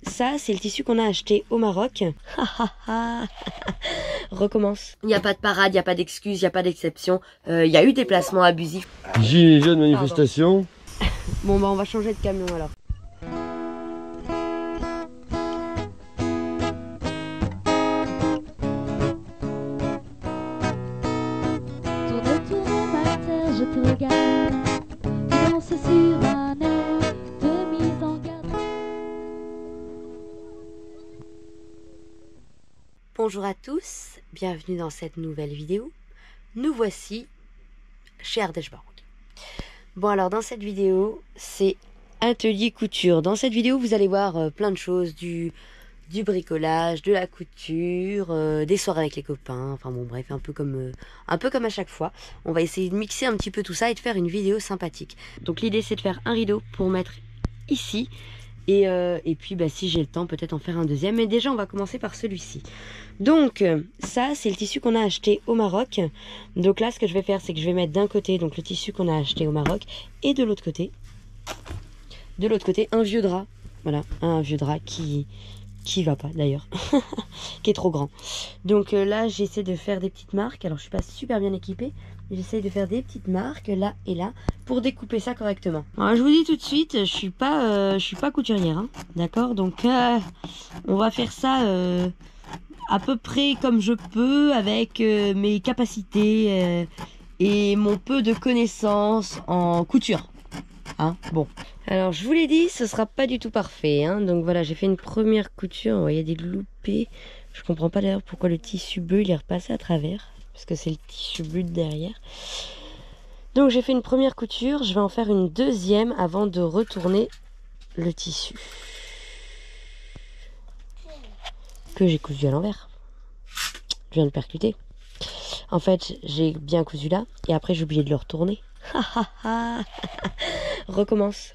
Ça, c'est le tissu qu'on a acheté au Maroc. Recommence. Il n'y a pas de parade, il n'y a pas d'excuses, il n'y a pas d'exception. Il y a eu des placements abusifs. Gilets jaunes, manifestation. Bon, bah on va changer de camion alors. Tourne ma terre, je te regarde. Tu danses sur un air de mise en garde. Bonjour à tous, bienvenue dans cette nouvelle vidéo. Nous voici chez Ardèche Baroque. Bon alors dans cette vidéo, c'est atelier couture. Dans cette vidéo, vous allez voir plein de choses, du bricolage, de la couture, des soirées avec les copains, enfin bon bref, un peu comme à chaque fois. On va essayer de mixer un petit peu tout ça et de faire une vidéo sympathique. Donc l'idée c'est de faire un rideau pour mettre ici. Et puis bah, si j'ai le temps, peut-être en faire un deuxième. Mais déjà, on va commencer par celui-ci. Donc ça, c'est le tissu qu'on a acheté au Maroc. Donc là, ce que je vais faire, c'est que je vais mettre d'un côté donc le tissu qu'on a acheté au Maroc. Et de l'autre côté, un vieux drap. Voilà, un vieux drap qui va pas d'ailleurs, qui est trop grand. Donc là, j'essaie de faire des petites marques. Alors, je suis pas super bien équipée. J'essaye de faire des petites marques là et là pour découper ça correctement. Alors, je vous dis tout de suite, je suis pas couturière, hein, d'accord. Donc on va faire ça à peu près comme je peux avec mes capacités et mon peu de connaissances en couture. Hein, bon. Alors je vous l'ai dit, ce sera pas du tout parfait. Hein, donc voilà, j'ai fait une première couture. Il y a des loupés. Je comprends pas d'ailleurs pourquoi le tissu bleu il est repassé à travers. Parce que c'est le tissu bleu de derrière. Donc j'ai fait une première couture, je vais en faire une deuxième avant de retourner le tissu que j'ai cousu à l'envers. Je viens de percuter. En fait, j'ai bien cousu là et après j'ai oublié de le retourner. Recommence.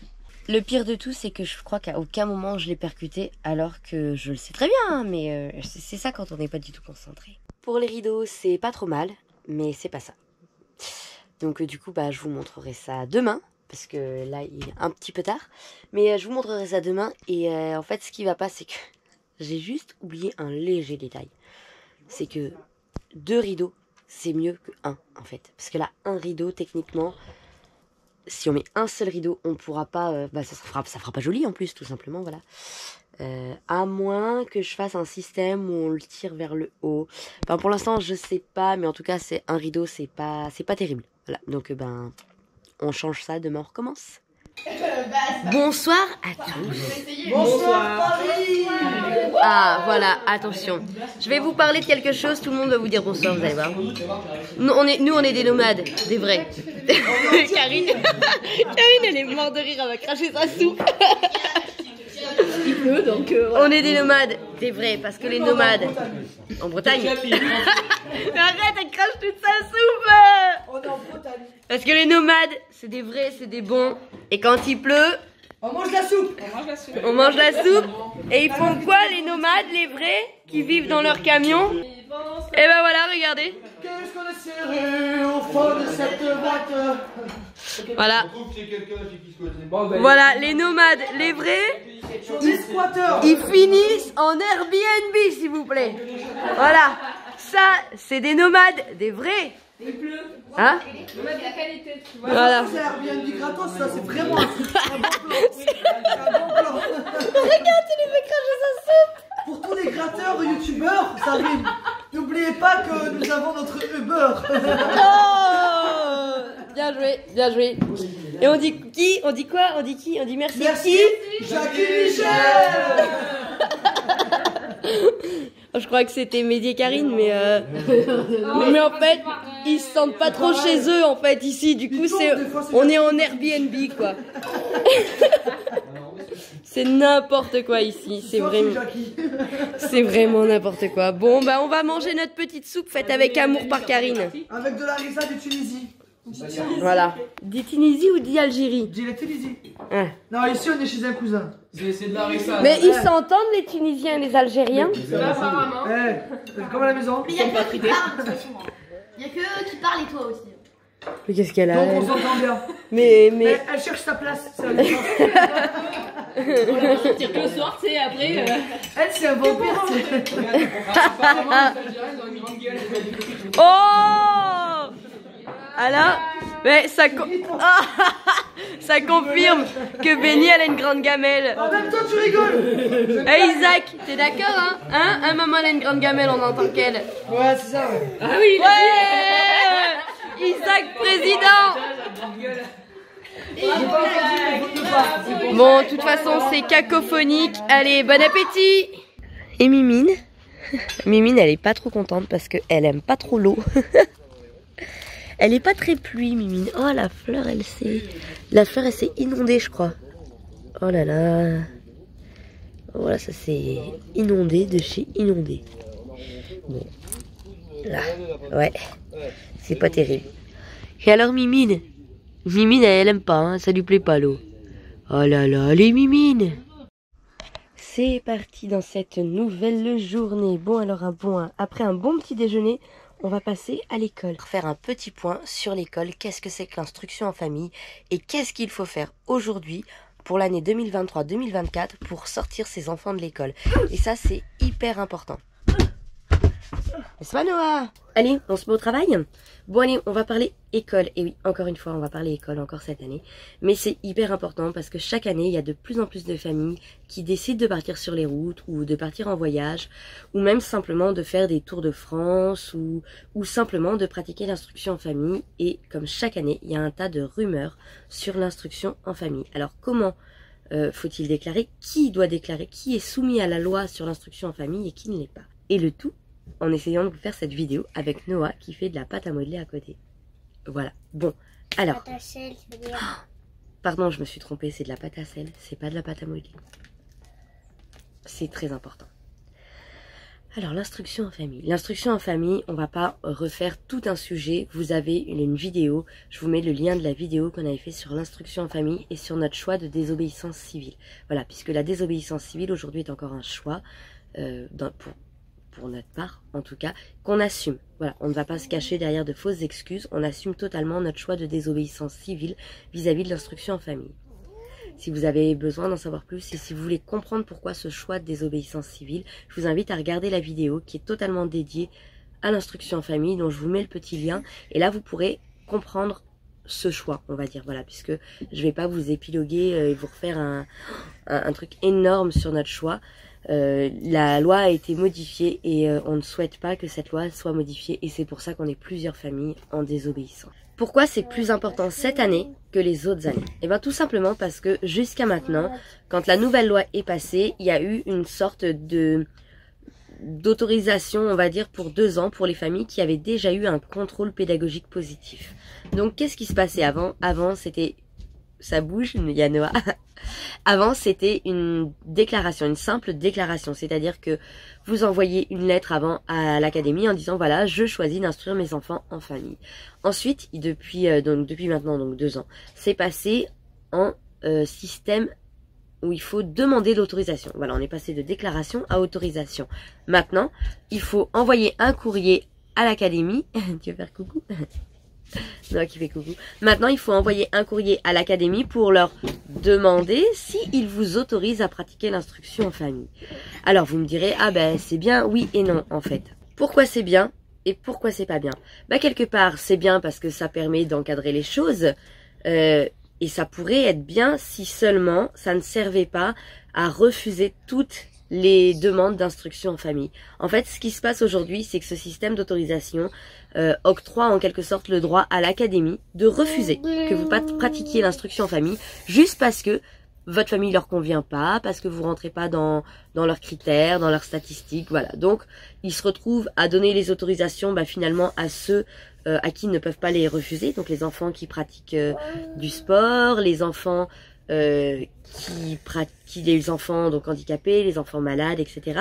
Le pire de tout, c'est que je crois qu'à aucun moment je l'ai percuté alors que je le sais très bien, hein, mais c'est ça quand on n'est pas du tout concentré. Pour les rideaux, c'est pas trop mal, mais c'est pas ça. Donc du coup, bah, je vous montrerai ça demain, parce que là, il est un petit peu tard. Mais je vous montrerai ça demain, et en fait, ce qui va pas, c'est que j'ai juste oublié un léger détail. C'est que 2 rideaux, c'est mieux que 1, en fait. Parce que là, un rideau, techniquement, si on met un seul rideau, on pourra pas... bah, ça fera pas joli, en plus, tout simplement, voilà. À moins que je fasse un système où on le tire vers le haut. Enfin, pour l'instant, je sais pas, mais en tout cas, c'est un rideau, c'est pas terrible. Voilà, donc ben, on change ça, demain on recommence. Bonsoir à tous. Bonsoir Paris. Ah, voilà, attention. Je vais vous parler de quelque chose, tout le monde va vous dire bonsoir, vous allez voir. Nous, on est des nomades, des vrais. Karine, elle est morte de rire, elle va cracher sa soupe. Il pleut donc voilà. On est des nomades, c'est vrai, parce que les nomades en Bretagne. Mais arrête, elle crache toute sa soupe. On est en Bretagne. Parce que les nomades, c'est des vrais, c'est des bons. Et quand il pleut, On mange la soupe. on mange la soupe. Et ils font quoi les nomades, les vrais, qui vivent dans leur camion? Et ben voilà, regardez. Qu'est-ce qu'on est serré au fond de cette boîte. Voilà. Voilà, les nomades, les vrais, Les squatteurs. ils finissent en Airbnb, s'il vous plaît. Voilà. Ça, c'est des nomades, des vrais. Hein? Voilà. C'est Airbnb gratos, ça c'est vraiment un truc. Un bon plan. Un bon plan. Regarde, tu lui fais cracher sa soupe. Pour tous les gratteurs youtubeurs, ça rime. N'oubliez pas que nous avons notre Uber. Oh, bien joué, bien joué. Et on dit qui? On dit quoi? On dit qui? On dit merci. Merci Jackie Michel. Je crois que c'était Mehdi et Karine, mais en fait, ils se sentent pas trop chez eux en fait ici. Du coup, on est en Airbnb quoi. C'est n'importe quoi ici. C'est vraiment n'importe quoi. Bon, bah on va manger notre petite soupe faite avec amour par Karine. Avec de la risa de Tunisie. Voilà. Dit Tunisie ou dit Algérie? Dis la Tunisie. Ah. Non, ici on est chez un cousin. C'est de la rissa. Mais ils s'entendent les Tunisiens et les Algériens? Apparemment. Comme à la maison. Mais il y a que eux qui parlent, de toute façon. Il y a que eux qui parlent et toi aussi. Mais qu'est-ce qu'elle a? Donc on s'entend bien. Mais... Elle cherche sa place. Ça On va sortir que le soir, tu sais, après. Elle, c'est un vampire. Oh! Alors, mais ça, ça confirme que Benny elle a une grande gamelle. En même temps, tu rigoles. Hey Isaac, t'es d'accord hein? Un maman elle a une grande gamelle, on entend qu'elle. Ouais, c'est ça, ouais. Ah oui, Ouais! Isaac président! Bon, de toute façon, c'est cacophonique. Allez, bon appétit! Et Mimine? Mimine, elle est pas trop contente parce qu'elle aime pas trop l'eau. Elle est pas très pluie, Mimine. Oh, la fleur, elle s'est inondée, je crois. Oh là là. Voilà, ça s'est inondé de chez inondé. Bon. Là, ouais. C'est pas terrible. Et alors, Mimine? Mimine, elle aime pas, hein, ça lui plaît pas l'eau. Oh là là, les Mimines! C'est parti dans cette nouvelle journée. Bon, alors après un bon petit déjeuner, on va passer à l'école. Faire un petit point sur l'école, qu'est-ce que c'est que l'instruction en famille et qu'est-ce qu'il faut faire aujourd'hui pour l'année 2023-2024 pour sortir ses enfants de l'école. Et ça, c'est hyper important. N'est-ce pas, Noah? Allez, on se met au travail? Bon, allez, on va parler école. Et oui, encore une fois, on va parler école encore cette année. Mais c'est hyper important parce que chaque année, il y a de plus en plus de familles qui décident de partir sur les routes ou de partir en voyage ou même simplement de faire des tours de France ou simplement de pratiquer l'instruction en famille. Et comme chaque année, il y a un tas de rumeurs sur l'instruction en famille. Alors, comment faut-il déclarer? Qui doit déclarer? Qui est soumis à la loi sur l'instruction en famille et qui ne l'est pas? Et le tout en essayant de vous faire cette vidéo avec Noah qui fait de la pâte à modeler à côté. Voilà. Bon, alors... Pâte à sel, je veux dire. Pardon, je me suis trompée, c'est de la pâte à sel, c'est pas de la pâte à modeler. C'est très important. Alors, l'instruction en famille. L'instruction en famille, on va pas refaire tout un sujet. Vous avez une vidéo, je vous mets le lien de la vidéo qu'on avait fait sur l'instruction en famille et sur notre choix de désobéissance civile. Voilà, puisque la désobéissance civile aujourd'hui est encore un choix pour notre part, en tout cas, qu'on assume. Voilà, on ne va pas se cacher derrière de fausses excuses, on assume totalement notre choix de désobéissance civile vis-à-vis de l'instruction en famille. Si vous avez besoin d'en savoir plus et si vous voulez comprendre pourquoi ce choix de désobéissance civile, je vous invite à regarder la vidéo qui est totalement dédiée à l'instruction en famille, dont je vous mets le petit lien, et là vous pourrez comprendre ce choix, on va dire, voilà, puisque je vais pas vous épiloguer et vous refaire un truc énorme sur notre choix. La loi a été modifiée et on ne souhaite pas que cette loi soit modifiée et c'est pour ça qu'on est plusieurs familles en désobéissant. Pourquoi c'est plus important cette année que les autres années? Eh bien tout simplement parce que jusqu'à maintenant, quand la nouvelle loi est passée, il y a eu une sorte d'autorisation, on va dire, pour 2 ans pour les familles qui avaient déjà eu un contrôle pédagogique positif. Donc qu'est-ce qui se passait avant? Avant c'était... Ça bouge, il y a Noah. Avant, c'était une déclaration, une simple déclaration. C'est-à-dire que vous envoyez une lettre avant à l'académie en disant voilà, je choisis d'instruire mes enfants en famille. Ensuite, depuis maintenant donc 2 ans, c'est passé en système où il faut demander l'autorisation. Voilà, on est passé de déclaration à autorisation. Maintenant, il faut envoyer un courrier à l'académie. Tu veux faire coucou? Non, qui fait coucou. Maintenant, il faut envoyer un courrier à l'académie pour leur demander s'ils vous autorisent à pratiquer l'instruction en famille. Alors, vous me direz, ah ben c'est bien, oui et non en fait. Pourquoi c'est bien et pourquoi c'est pas bien? Bah quelque part, c'est bien parce que ça permet d'encadrer les choses et ça pourrait être bien si seulement ça ne servait pas à refuser toutes les demandes d'instruction en famille. En fait, ce qui se passe aujourd'hui, c'est que ce système d'autorisation octroie en quelque sorte le droit à l'académie de refuser que vous pratiquiez l'instruction en famille juste parce que votre famille leur convient pas, parce que vous rentrez pas dans leurs critères, dans leurs statistiques, voilà. Donc, ils se retrouvent à donner les autorisations parfinalement à ceux à qui ils ne peuvent pas les refuser, donc les enfants qui pratiquent du sport, les enfants les enfants donc handicapés, les enfants malades, etc.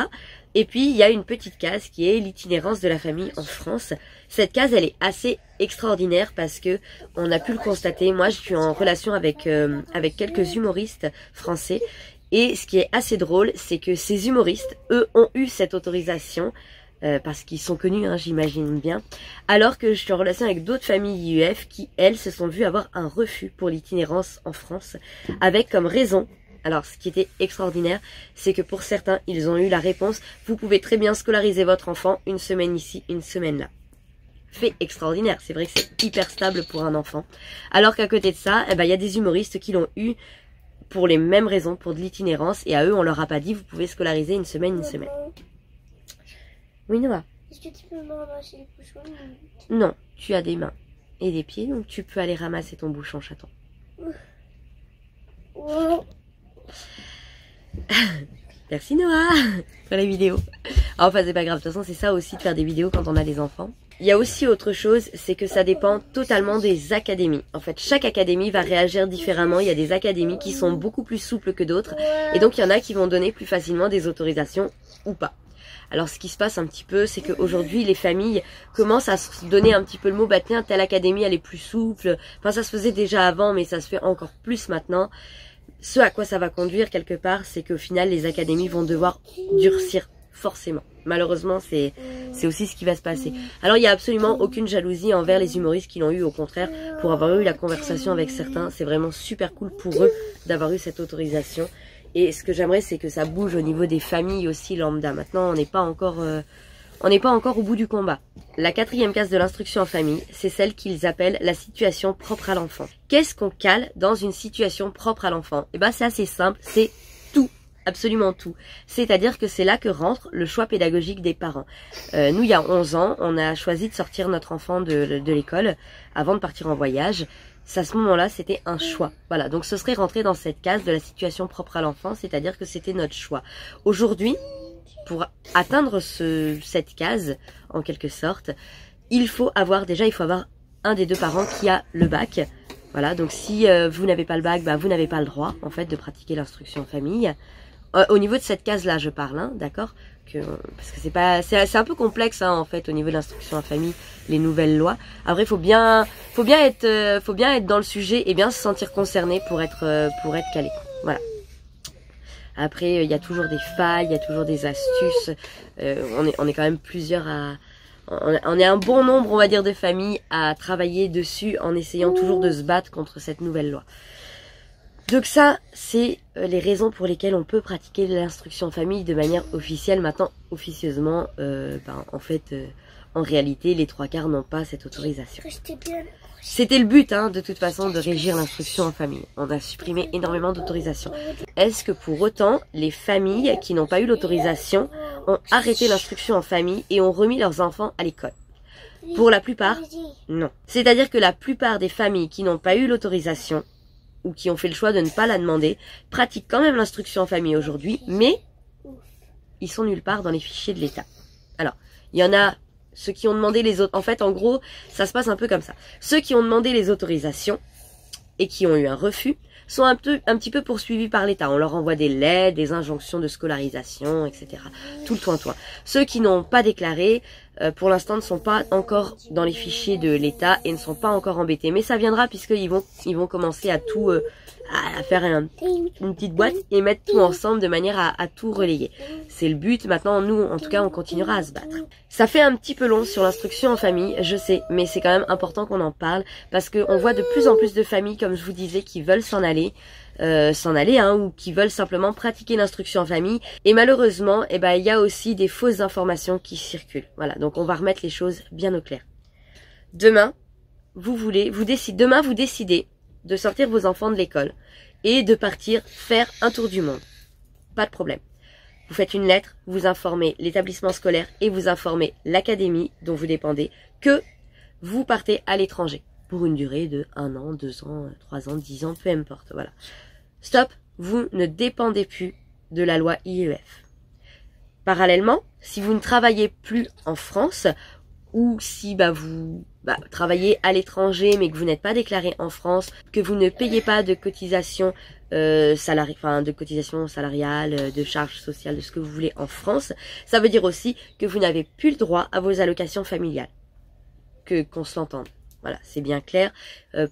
Et puis il y a une petite case qui est l'itinérance de la famille en France. Cette case, elle est assez extraordinaire parce que on a pu le constater. Moi, je suis en relation avec quelques humoristes français et ce qui est assez drôle, c'est que ces humoristes, eux, ont eu cette autorisation. Parce qu'ils sont connus, hein, j'imagine bien. Alors que je suis en relation avec d'autres familles IEF qui, elles, se sont vues avoir un refus pour l'itinérance en France, avec comme raison Alors, ce qui était extraordinaire, c'est que pour certains, ils ont eu la réponse. Vous pouvez très bien scolariser votre enfant une semaine ici, une semaine là. Fait extraordinaire. C'est vrai que c'est hyper stable pour un enfant. Alors qu'à côté de ça, il y a des humoristes qui l'ont eu pour les mêmes raisons, pour de l'itinérance. Et à eux, on leur a pas dit, vous pouvez scolariser une semaine, une semaine. Oui, Noah. Est-ce que tu peux me ramasser les bouchons? Non, tu as des mains et des pieds, donc tu peux aller ramasser ton bouchon chaton. Oh. Merci Noah pour la vidéo. Enfin c'est pas grave, de toute façon c'est ça aussi de faire des vidéos quand on a des enfants. Il y a aussi autre chose, c'est que ça dépend totalement des académies. En fait, chaque académie va réagir différemment. Il y a des académies qui sont beaucoup plus souples que d'autres. Et donc il y en a qui vont donner plus facilement des autorisations ou pas. Alors ce qui se passe un petit peu, c'est qu'aujourd'hui les familles commencent à se donner un petit peu le mot, bah tiens, telle académie elle est plus souple. Enfin ça se faisait déjà avant, mais ça se fait encore plus maintenant. Ce à quoi ça va conduire quelque part, c'est qu'au final les académies vont devoir durcir forcément. Malheureusement c'est aussi ce qui va se passer. Alors il n'y a absolument aucune jalousie envers les humoristes qui l'ont eu, au contraire, pour avoir eu la conversation avec certains, c'est vraiment super cool pour eux d'avoir eu cette autorisation. Et ce que j'aimerais, c'est que ça bouge au niveau des familles aussi lambda. Maintenant, on n'est pas encore au bout du combat. La 4e case de l'instruction en famille, c'est celle qu'ils appellent la situation propre à l'enfant. Qu'est-ce qu'on cale dans une situation propre à l'enfant? Eh ben, c'est assez simple, c'est tout. Absolument tout. C'est-à-dire que c'est là que rentre le choix pédagogique des parents. Nous, il y a 11 ans, on a choisi de sortir notre enfant de l'école avant de partir en voyage. À ce moment-là, c'était un choix. Voilà, donc ce serait rentré dans cette case de la situation propre à l'enfant, c'est-à-dire que c'était notre choix. Aujourd'hui, pour atteindre cette case, en quelque sorte, il faut avoir un des deux parents qui a le bac. Voilà, donc si vous n'avez pas le bac, vous n'avez pas le droit, en fait, de pratiquer l'instruction en famille. Au niveau de cette case-là, je parle, hein, d'accord, parce que c'est un peu complexe, hein, en fait, au niveau de l'instruction en famille, les nouvelles lois. Après, faut bien être dans le sujet et bien se sentir concerné pour être calé. Voilà. Après, il y a toujours des failles, il y a toujours des astuces. On est quand même plusieurs on est un bon nombre, on va dire, de familles à travailler dessus en essayant toujours de se battre contre cette nouvelle loi. Donc ça, c'est les raisons pour lesquelles on peut pratiquer l'instruction en famille de manière officielle. Maintenant, officieusement, en réalité, les 3/4 n'ont pas cette autorisation. C'était le but, hein, de toute façon, de régir l'instruction en famille. On a supprimé énormément d'autorisations. Est-ce que pour autant, les familles qui n'ont pas eu l'autorisation ont arrêté l'instruction en famille et ont remis leurs enfants à l'école? Pour la plupart, non. C'est-à-dire que la plupart des familles qui n'ont pas eu l'autorisation ou qui ont fait le choix de ne pas la demander, pratiquent quand même l'instruction en famille aujourd'hui, mais ils sont nulle part dans les fichiers de l'État. Alors, il y en a ceux qui ont demandé les autres. En fait, en gros, ça se passe un peu comme ça. Ceux qui ont demandé les autorisations et qui ont eu un refus sont un petit peu poursuivis par l'État. On leur envoie des lettres, des injonctions de scolarisation, etc. Tout le toin-toin. Ceux qui n'ont pas déclaré, pour l'instant, ne sont pas encore dans les fichiers de l'État et ne sont pas encore embêtés. Mais ça viendra puisqu'ils vont commencer à tout, à faire une petite boîte et mettre tout ensemble de manière à tout relayer. C'est le but. Maintenant, nous, en tout cas, on continuera à se battre. Ça fait un petit peu long sur l'instruction en famille, je sais, mais c'est quand même important qu'on en parle parce qu'on voit de plus en plus de familles, comme je vous disais, qui veulent s'en aller, ou qui veulent simplement pratiquer l'instruction en famille. Et malheureusement, il y a aussi des fausses informations qui circulent. Voilà, donc on va remettre les choses bien au clair. Demain, vous décidez de sortir vos enfants de l'école et de partir faire un tour du monde. Pas de problème. Vous faites une lettre, vous informez l'établissement scolaire et vous informez l'académie dont vous dépendez que vous partez à l'étranger pour une durée de 1 an, 2 ans, 3 ans, 10 ans, peu importe. Voilà. Stop, vous ne dépendez plus de la loi IEF. Parallèlement, si vous ne travaillez plus en France ou si vous travaillez à l'étranger mais que vous n'êtes pas déclaré en France, que vous ne payez pas de cotisation salariale, de charges sociales, de ce que vous voulez en France, ça veut dire aussi que vous n'avez plus le droit à vos allocations familiales. Qu'on se l'entende. Voilà, c'est bien clair.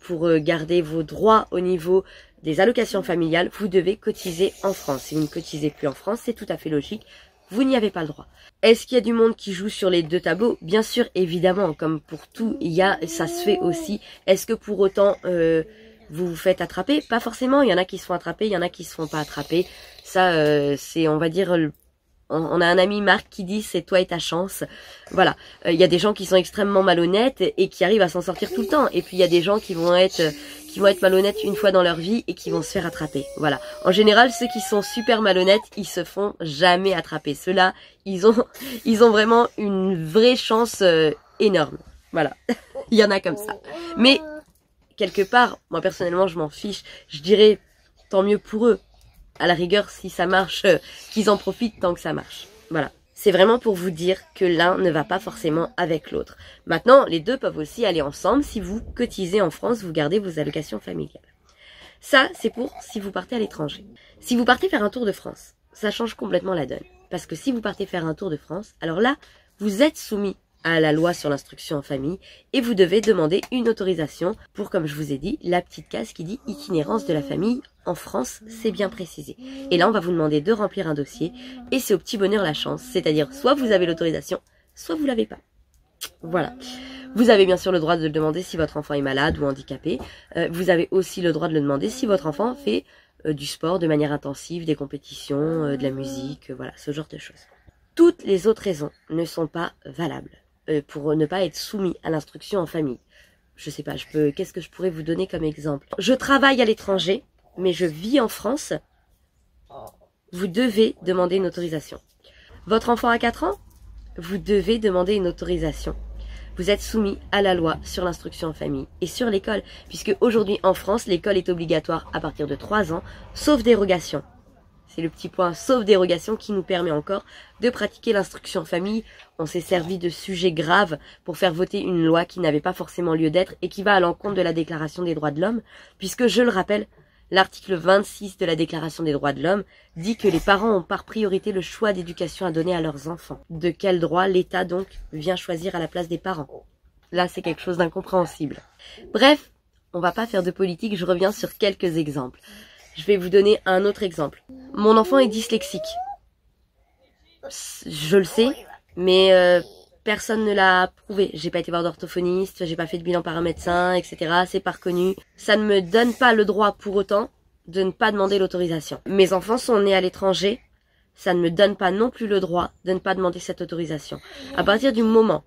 Pour garder vos droits au niveau des allocations familiales, vous devez cotiser en France. Si vous ne cotisez plus en France, c'est tout à fait logique. Vous n'y avez pas le droit. Est-ce qu'il y a du monde qui joue sur les deux tableaux? Bien sûr, évidemment, comme pour tout, ça se fait aussi. Est-ce que pour autant, vous vous faites attraper, pas forcément, il y en a qui se font attraper, il y en a qui se font pas attraper. Ça, c'est, on va dire, on a un ami Marc qui dit c'est toi et ta chance. Voilà, il y a des gens qui sont extrêmement malhonnêtes et qui arrivent à s'en sortir tout le temps. Et puis il y a des gens qui vont être malhonnêtes une fois dans leur vie et qui vont se faire attraper. Voilà. En général, ceux qui sont super malhonnêtes, ils se font jamais attraper. Ceux-là, ils ont vraiment une vraie chance énorme. Voilà. Il y en a comme ça. Mais quelque part, moi personnellement, je m'en fiche. Je dirais tant mieux pour eux. À la rigueur, si ça marche, qu'ils en profitent tant que ça marche. Voilà. C'est vraiment pour vous dire que l'un ne va pas forcément avec l'autre. Maintenant, les deux peuvent aussi aller ensemble. Si vous cotisez en France, vous gardez vos allocations familiales. Ça, c'est pour si vous partez à l'étranger. Si vous partez faire un tour de France, ça change complètement la donne. Parce que si vous partez faire un tour de France, alors là, vous êtes soumis à la loi sur l'instruction en famille et vous devez demander une autorisation pour, comme je vous ai dit, la petite case qui dit itinérance de la famille en France, c'est bien précisé. Et là, on va vous demander de remplir un dossier et c'est au petit bonheur la chance, c'est-à-dire soit vous avez l'autorisation, soit vous l'avez pas. Voilà. Vous avez bien sûr le droit de le demander si votre enfant est malade ou handicapé. Vous avez aussi le droit de le demander si votre enfant fait du sport de manière intensive, des compétitions, de la musique, voilà, ce genre de choses. Toutes les autres raisons ne sont pas valables pour ne pas être soumis à l'instruction en famille. Je sais pas, qu'est-ce que je pourrais vous donner comme exemple? Je travaille à l'étranger, mais je vis en France. Vous devez demander une autorisation. Votre enfant a 4 ans? Vous devez demander une autorisation. Vous êtes soumis à la loi sur l'instruction en famille et sur l'école, puisque aujourd'hui en France, l'école est obligatoire à partir de 3 ans, sauf dérogation. C'est le petit point sauf dérogation qui nous permet encore de pratiquer l'instruction en famille. On s'est servi de sujets graves pour faire voter une loi qui n'avait pas forcément lieu d'être et qui va à l'encontre de la Déclaration des droits de l'homme, puisque, je le rappelle, l'article 26 de la Déclaration des droits de l'homme dit que les parents ont par priorité le choix d'éducation à donner à leurs enfants. De quel droit l'État donc vient choisir à la place des parents? Là, c'est quelque chose d'incompréhensible. Bref, on va pas faire de politique, je reviens sur quelques exemples. Je vais vous donner un autre exemple. Mon enfant est dyslexique. Je le sais, mais personne ne l'a prouvé. J'ai pas été voir d'orthophoniste, j'ai pas fait de bilan par un médecin, etc. C'est pas reconnu. Ça ne me donne pas le droit pour autant de ne pas demander l'autorisation. Mes enfants sont nés à l'étranger, ça ne me donne pas non plus le droit de ne pas demander cette autorisation. À partir du moment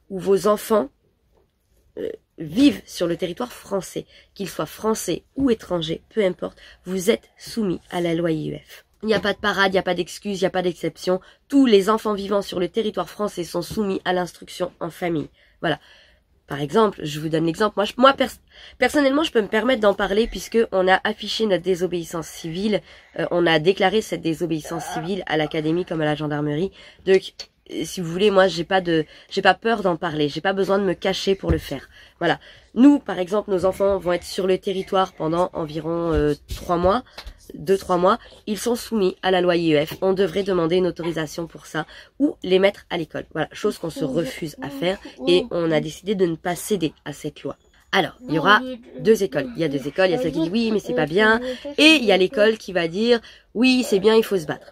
où vos enfants vivent sur le territoire français, qu'ils soient français ou étrangers, peu importe, vous êtes soumis à la loi IEF. Il n'y a pas de parade, il n'y a pas d'excuse, il n'y a pas d'exception. Tous les enfants vivant sur le territoire français sont soumis à l'instruction en famille. Voilà. Par exemple, je vous donne l'exemple. Moi, personnellement, je peux me permettre d'en parler puisque on a affiché notre désobéissance civile. On a déclaré cette désobéissance civile à l'académie comme à la gendarmerie. Donc, si vous voulez, moi, j'ai pas peur d'en parler. J'ai pas besoin de me cacher pour le faire. Voilà. Nous, par exemple, nos enfants vont être sur le territoire pendant environ 3 mois. 2-3 mois, ils sont soumis à la loi IEF. On devrait demander une autorisation pour ça ou les mettre à l'école. Voilà, chose qu'on se refuse à faire et on a décidé de ne pas céder à cette loi. Alors, il y aura 2 écoles. Il y a 2 écoles, il y a celle qui dit oui, mais c'est pas bien. Et il y a l'école qui va dire oui, c'est bien, il faut se battre.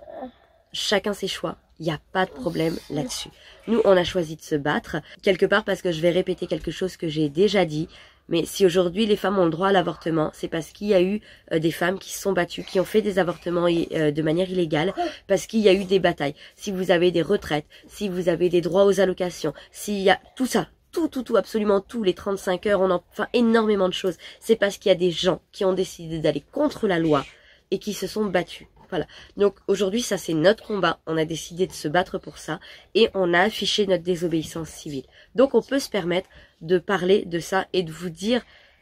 Chacun ses choix. Il n'y a pas de problème là-dessus. Nous, on a choisi de se battre, quelque part parce que je vais répéter quelque chose que j'ai déjà dit. Mais si aujourd'hui les femmes ont le droit à l'avortement, c'est parce qu'il y a eu des femmes qui se sont battues, qui ont fait des avortements de manière illégale, parce qu'il y a eu des batailles. Si vous avez des retraites, si vous avez des droits aux allocations, s'il y a tout ça, tout, absolument tout, les 35 heures, enfin énormément de choses, c'est parce qu'il y a des gens qui ont décidé d'aller contre la loi et qui se sont battus. Voilà. Donc aujourd'hui, ça c'est notre combat. On a décidé de se battre pour ça et on a affiché notre désobéissance civile. Donc on peut se permettre de parler de ça et de vous dire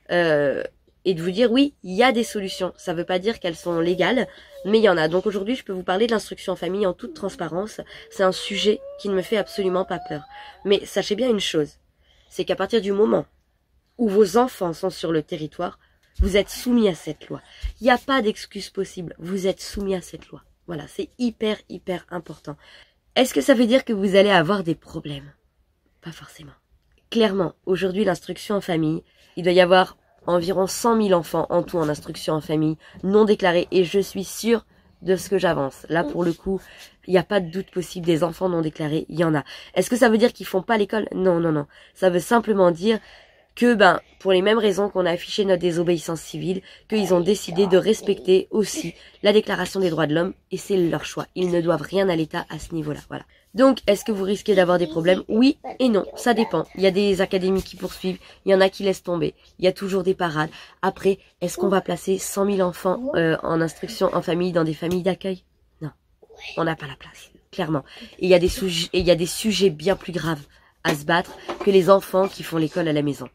oui, il y a des solutions. Ça ne veut pas dire qu'elles sont légales, mais il y en a. Donc aujourd'hui, je peux vous parler de l'instruction en famille en toute transparence. C'est un sujet qui ne me fait absolument pas peur. Mais sachez bien une chose, c'est qu'à partir du moment où vos enfants sont sur le territoire, vous êtes soumis à cette loi. Il n'y a pas d'excuse possible. Vous êtes soumis à cette loi. Voilà, c'est hyper important. Est-ce que ça veut dire que vous allez avoir des problèmes? Pas forcément. Clairement, aujourd'hui, l'instruction en famille, il doit y avoir environ 100 000 enfants en tout en instruction en famille non déclarés. Et je suis sûre de ce que j'avance. Là, pour le coup, il n'y a pas de doute possible. Des enfants non déclarés, il y en a. Est-ce que ça veut dire qu'ils font pas l'école? Non. Ça veut simplement dire que pour les mêmes raisons qu'on a affiché notre désobéissance civile, qu'ils ont décidé de respecter aussi la déclaration des droits de l'homme, et c'est leur choix. Ils ne doivent rien à l'État à ce niveau-là, voilà. Donc, est-ce que vous risquez d'avoir des problèmes? Oui et non, ça dépend. Il y a des académies qui poursuivent, il y en a qui laissent tomber, il y a toujours des parades. Après, est-ce qu'on va placer 100 000 enfants en instruction en famille, dans des familles d'accueil? Non, on n'a pas la place, clairement. Et il y a des sujets bien plus graves à se battre que les enfants qui font l'école à la maison.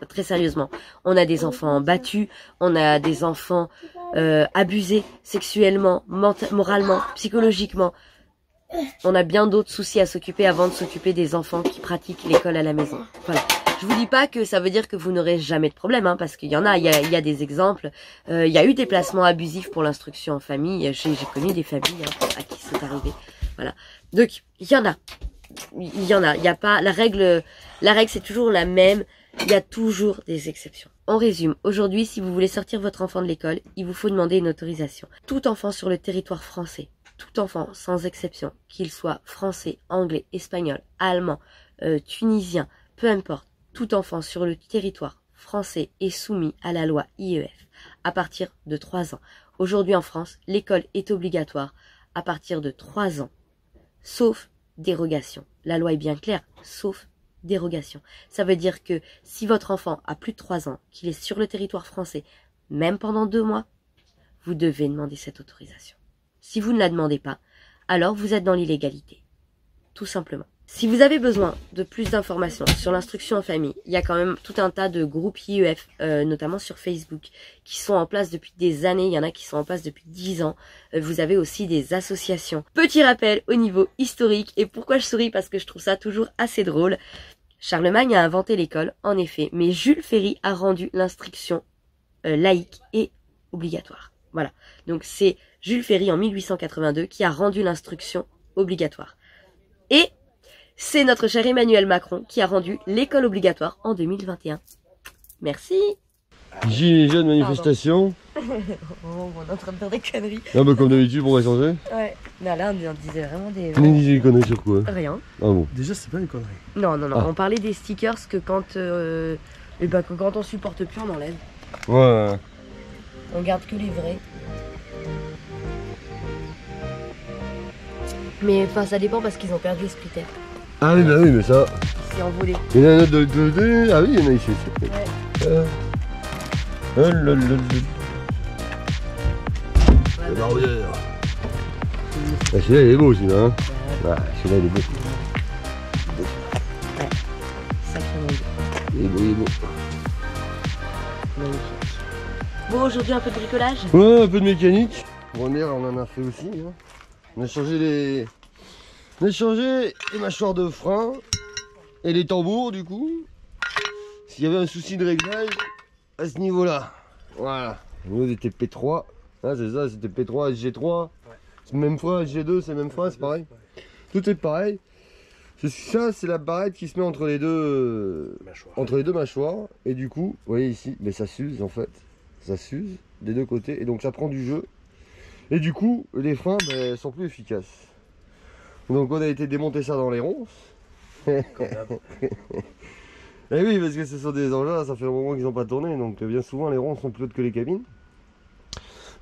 Très sérieusement, on a des enfants battus, on a des enfants abusés sexuellement, moralement, psychologiquement. On a bien d'autres soucis à s'occuper avant de s'occuper des enfants qui pratiquent l'école à la maison. Voilà. Je vous dis pas que ça veut dire que vous n'aurez jamais de problème, hein, parce qu'il y en a, il y a des exemples. Il y a eu des placements abusifs pour l'instruction en famille. J'ai connu des familles à qui c'est arrivé. Voilà. Donc il y en a. Il y a pas la règle c'est toujours la même. Il y a toujours des exceptions. On résume. Aujourd'hui, si vous voulez sortir votre enfant de l'école, il vous faut demander une autorisation. Tout enfant sur le territoire français, tout enfant sans exception, qu'il soit français, anglais, espagnol, allemand, tunisien, peu importe, tout enfant sur le territoire français est soumis à la loi IEF à partir de 3 ans. Aujourd'hui en France, l'école est obligatoire à partir de 3 ans, sauf dérogation. La loi est bien claire, sauf dérogation. Ça veut dire que si votre enfant a plus de 3 ans, qu'il est sur le territoire français, même pendant 2 mois, vous devez demander cette autorisation. Si vous ne la demandez pas, alors vous êtes dans l'illégalité. Tout simplement. Si vous avez besoin de plus d'informations sur l'instruction en famille, il y a quand même tout un tas de groupes IEF, notamment sur Facebook, qui sont en place depuis des années. Il y en a qui sont en place depuis 10 ans. Vous avez aussi des associations. Petit rappel au niveau historique. Et pourquoi je souris? Parce que je trouve ça toujours assez drôle. Charlemagne a inventé l'école, en effet, mais Jules Ferry a rendu l'instruction laïque et obligatoire. Voilà. Donc c'est Jules Ferry en 1882 qui a rendu l'instruction obligatoire. Et c'est notre cher Emmanuel Macron qui a rendu l'école obligatoire en 2021. Merci. Gilets jaunes, manifestation. Oh, on est en train de faire des conneries. Ah bah comme d'habitude, on va changer. Ouais. Non, là, on disait vraiment des... On disait des conneries sur quoi? Rien. Ah bon. Déjà, c'est pas une connerie. Non, non, non. Ah. On parlait des stickers que quand on supporte plus, on enlève. Ouais. On garde que les vrais. Mais enfin, ça dépend parce qu'ils ont perdu le splitter. Ah oui, bah oui, mais ça. C'est envolé. Il y en a un autre de... Ah oui, il y en a ici. Ouais. La Ouais, barrière. Ah, celui-là, il est beau aussi, là. Hein. Ah, celui-là, il est beau. sacrément beau. Il est beau, il est beau. Magnifique. Bon, aujourd'hui, un peu de bricolage. Ouais, un peu de mécanique. Bon, hier, on en a fait aussi. Hein. On a changé les... On a changé les mâchoires de frein et les tambours, du coup. S'il y avait un souci de réglage à ce niveau-là. Voilà. Au niveau des TP3. Ah, c'est ça, c'était P3, SG3. Ouais. C'est le même frein, SG2, c'est le même frein, c'est pareil. Tout est pareil. Ça, c'est la barrette qui se met entre les deux mâchoires. Et du coup, vous voyez ici, mais ça s'use en fait. Ça s'use des deux côtés. Et donc ça prend du jeu. Et du coup, les freins sont plus efficaces. Donc on a été démonter ça dans les ronces. Et oui, parce que ce sont des engins, ça fait un moment qu'ils n'ont pas tourné. Donc bien souvent, les ronces sont plus hautes que les cabines.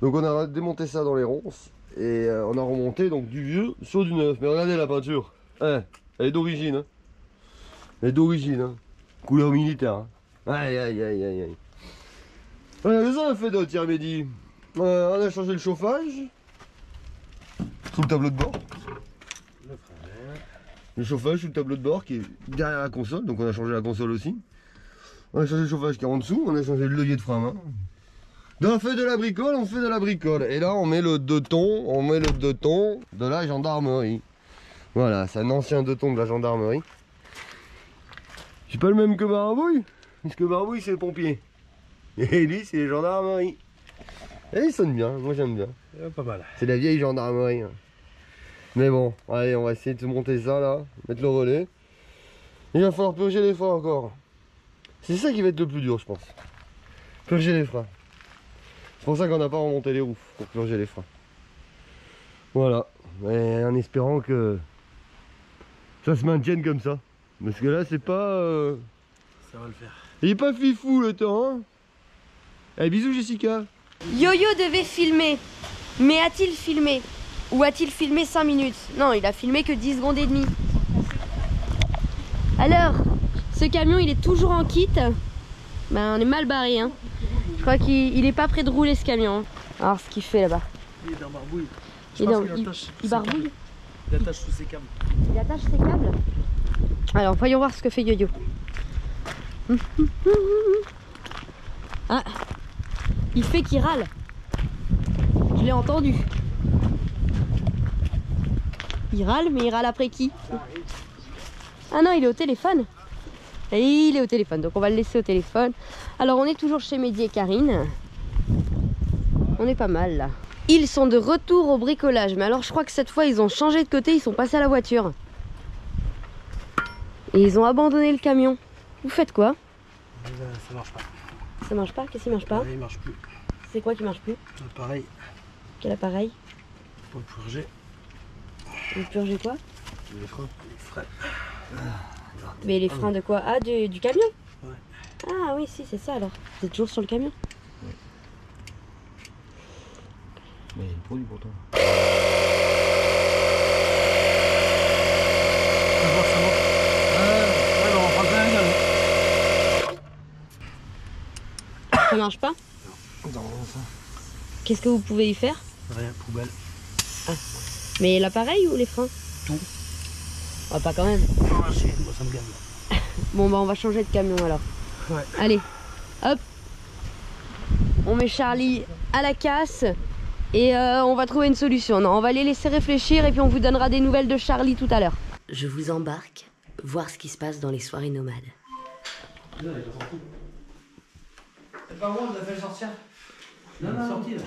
Donc on a démonté ça dans les ronces. Et on a remonté donc du vieux sur du neuf. Mais regardez la peinture. Elle est d'origine. Hein. Elle est d'origine. Hein. Couleur militaire. Hein. Aïe aïe aïe aïe aïe. Voilà, ça on a fait d'autre hier midi. On a changé le chauffage. Sous le tableau de bord. Le chauffage sous le tableau de bord qui est derrière la console. Donc on a changé la console aussi. On a changé le chauffage qui est en dessous. On a changé le levier de frein à main. Donc on fait de la bricole, on fait de la bricole. Et là on met le 2 tons, de la gendarmerie. Voilà, c'est un ancien 2 tons de la gendarmerie. C'est pas le même que Marabouille. Parce que Marabouille c'est les pompiers. Et lui c'est les gendarmeries. Et il sonne bien, moi j'aime bien. Pas mal. C'est la vieille gendarmerie. Mais bon, allez, on va essayer de monter ça là, mettre le relais. Il va falloir purger les freins encore. C'est ça qui va être le plus dur je pense. Purger les freins. C'est pour ça qu'on n'a pas remonté les roues, pour purger les freins. Voilà, et en espérant que ça se maintienne comme ça. Parce que là c'est pas... Ça va le faire. Il est pas fifou le temps, hein. Allez, bisous Jessica. Yo-Yo devait filmer, mais a-t-il filmé? Ou a-t-il filmé 5 minutes? Non, il a filmé que 10 secondes et demie. Alors, ce camion, il est toujours en kit. Ben, on est mal barré, hein. Je crois qu'il est pas prêt de rouler ce camion. Alors, ce qu'il fait là-bas. Il est dans barbouille. Il barbouille. Il attache tous ses câbles. Il attache ses câbles. Alors, voyons voir ce que fait Yo-Yo. Ah, il fait qu'il râle. Je l'ai entendu. Il râle, mais il râle après qui? Ah non, il est au téléphone. Et il est au téléphone, donc on va le laisser au téléphone. Alors, on est toujours chez Mehdi et Karine. On est pas mal là. Ils sont de retour au bricolage, mais alors je crois que cette fois ils ont changé de côté, ils sont passés à la voiture. Et ils ont abandonné le camion. Vous faites quoi? Ça marche pas. Ça marche pas? Qu'est-ce qui marche pas? Il marche plus. C'est quoi qui marche plus? Pareil. Quel appareil? Pour purger. Vous purgez quoi? Les freins. Les freins. Mais les freins de quoi? Ah, du camion? Ouais. Ah oui, si, c'est ça alors. Vous êtes toujours sur le camion? Mais il y a le produit pourtant. Ça marche pas? Non, ça. Qu'est-ce que vous pouvez y faire? Rien, poubelle. Mais l'appareil ou les freins? Tout. Ah, pas quand même. Moi, ça me gave. Bon, bah on va changer de camion alors. Ouais. Allez, hop. On met Charlie à la casse et on va trouver une solution. Non, on va les laisser réfléchir et puis on vous donnera des nouvelles de Charlie tout à l'heure. Je vous embarque voir ce qui se passe dans les soirées nomades. Par contre, on a fait le sortir. Non, sorti là.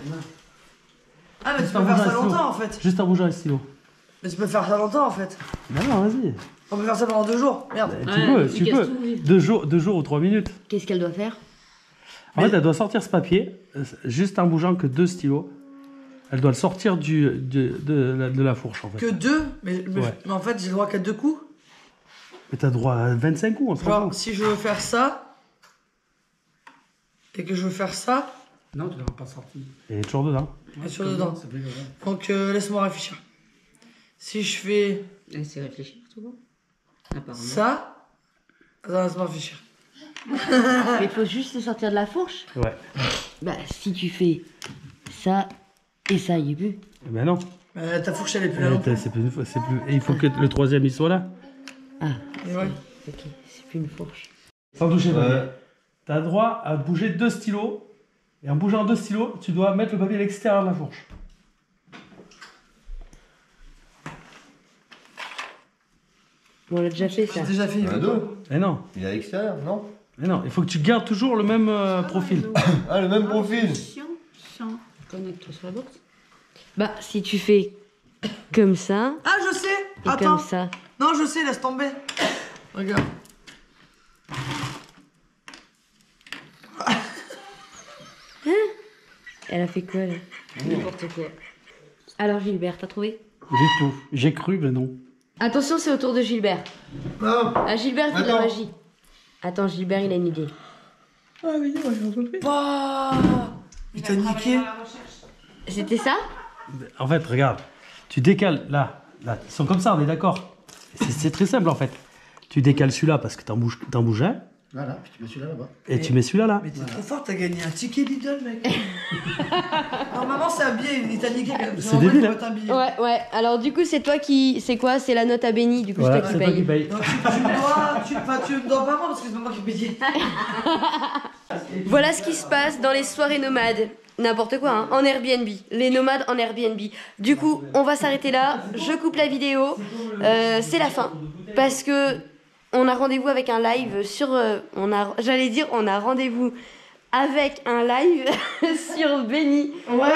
Ah, mais tu peux faire ça longtemps en fait. Juste un rouge et stylo. Mais tu peux faire ça longtemps en fait. Non, vas-y. On peut faire ça pendant 2 jours. Merde. Tu peux. 2 jours ou 3 minutes. Qu'est-ce qu'elle doit faire? En fait, elle doit sortir ce papier, juste en bougeant que 2 stylos. Elle doit le sortir de la fourche en fait. Que 2 mais Ouais. en fait, j'ai le droit qu'à 2 coups. Mais t'as droit à 25 coups, on se rend Genre, compte. si je veux faire ça et que je veux faire ça, Non, tu l'auras pas sorti. Elle est toujours dedans. et sur dedans. Donc laisse-moi réfléchir. Si je fais C'est réfléchir souvent. Apparemment. ça, attends, laisse-moi réfléchir. Mais il faut juste le sortir de la fourche. Ouais. Bah, si tu fais ça et ça, il est plus. Mais non. Ta fourche elle est plus là. non plus. C'est plus. Et il faut que le troisième il soit là. Ah, Et ouais. ok, c'est plus une fourche. Sans toucher le Ouais. papier. T'as droit à bouger 2 stylos. Et en bougeant 2 stylos, tu dois mettre le papier à l'extérieur de la fourche. Bon, on l'a déjà fait ça. J'ai déjà fait. Il y en a 2. Mais non. Il est à l'extérieur, non? Mais non, il faut que tu gardes toujours le même profil. Ah, le même profil. Chiant. Connecte-toi sur la box. Bah, si tu fais comme ça Ah, je sais. et Attends. comme ça. Non, je sais, laisse tomber. Regarde. Elle a fait quoi là? N'importe quoi. Alors Gilbert, t'as trouvé? J'ai tout. J'ai cru, mais non. Attention, c'est au tour de Gilbert. Non. Ah, Gilbert, il fait de la Attends. magie. Attends, Gilbert, il a une idée. Ah, mais non, j'en peux plus. Bah. Il t'a niqué. C'était ça? En fait, regarde. Tu décales là. Là, ils sont comme ça, on est d'accord. C'est très simple en fait. Tu décales celui-là parce que t'en bouges un. Voilà, puis tu mets celui-là là-bas. Et tu mets celui-là là. Mais t'es trop fort, t'as gagné un ticket Lidl, mec. Normalement, c'est un billet, il t'a niqué quand même. C'est débile, hein. Un billet. Ouais, ouais. Alors du coup, c'est toi qui... C'est quoi? C'est la note à Benny, du coup Voilà, c'est c'est toi toi qui qui paye. paye. Non, tu me dois pas moi parce que c'est pas moi qui paye. Voilà ce qui se passe dans les soirées nomades. N'importe quoi, hein, en Airbnb. Les nomades en Airbnb. Du coup, on va s'arrêter là. Je coupe la vidéo. C'est la fin. Parce que on a rendez-vous avec un live sur... J'allais dire, on a rendez-vous avec un live sur Benny. Ouais.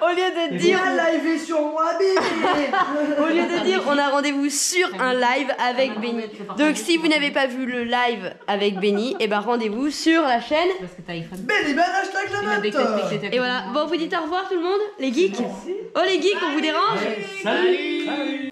Au lieu de dire... live sur moi, bébé. Au lieu de dire on a rendez-vous sur un live avec Benny. Donc si vous n'avez pas vu le live avec Benny, et ben rendez-vous sur la chaîne. Parce que t'as iPhone. Ben, les bananes, hashtag la note. Et voilà, bon vous dites au revoir tout le monde, les geeks. Oh les geeks, on vous dérange? Salut.